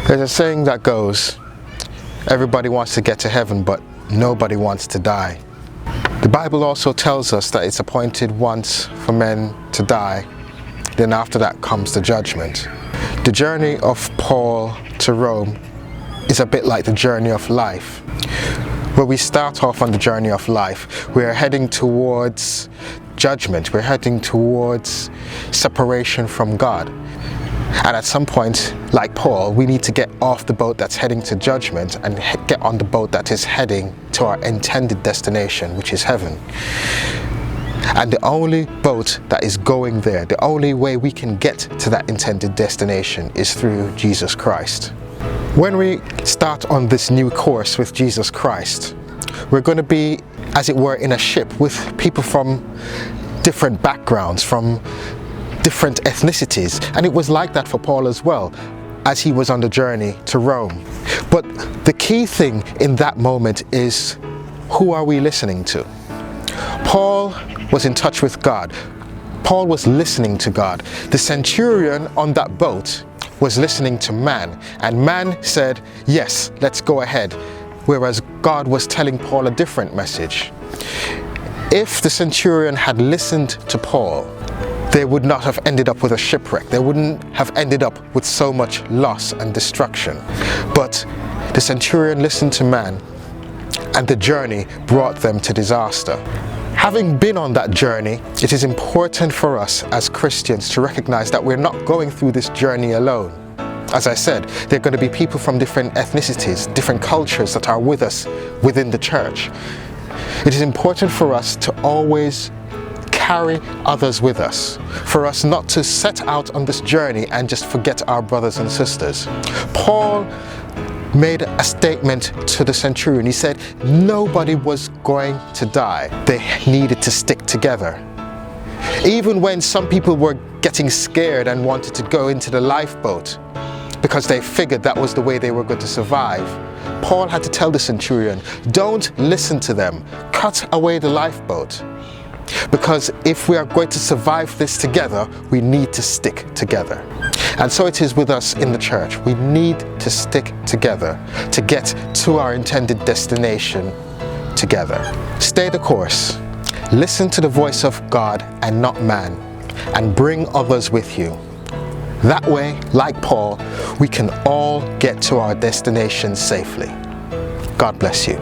There's a saying that goes, everybody wants to get to heaven, but nobody wants to die. The Bible also tells us that it's appointed once for men to die, then after that comes the judgment. The journey of Paul to Rome is a bit like the journey of life. Where we start off on the journey of life, we are heading towards judgment, we're heading towards separation from God. And at some point, like Paul, we need to get off the boat that's heading to judgment and get on the boat that is heading to our intended destination, which is heaven. And the only boat that is going there, the only way we can get to that intended destination is through Jesus Christ. When we start on this new course with Jesus Christ, we're going to be, as it were, in a ship with people from different backgrounds, from different ethnicities. And it was like that for Paul as well, as he was on the journey to Rome. But the key thing in that moment is, who are we listening to? Paul was in touch with God. Paul was listening to God. The centurion on that boat was listening to man, and man said, yes, let's go ahead, whereas God was telling Paul a different message. If the centurion had listened to Paul, they would not have ended up with a shipwreck. They wouldn't have ended up with so much loss and destruction. But the centurion listened to man, and the journey brought them to disaster. Having been on that journey, it is important for us as Christians to recognize that we're not going through this journey alone. As I said, there are going to be people from different ethnicities, different cultures that are with us within the church. It is important for us to always carry others with us, for us not to set out on this journey and just forget our brothers and sisters. Paul made a statement to the centurion. He said nobody was going to die. They needed to stick together. Even when some people were getting scared and wanted to go into the lifeboat because they figured that was the way they were going to survive, Paul had to tell the centurion, don't listen to them, cut away the lifeboat. Because if we are going to survive this together, we need to stick together. And so it is with us in the church. We need to stick together to get to our intended destination together. Stay the course. Listen to the voice of God and not man, and bring others with you. That way, like Paul, we can all get to our destination safely. God bless you.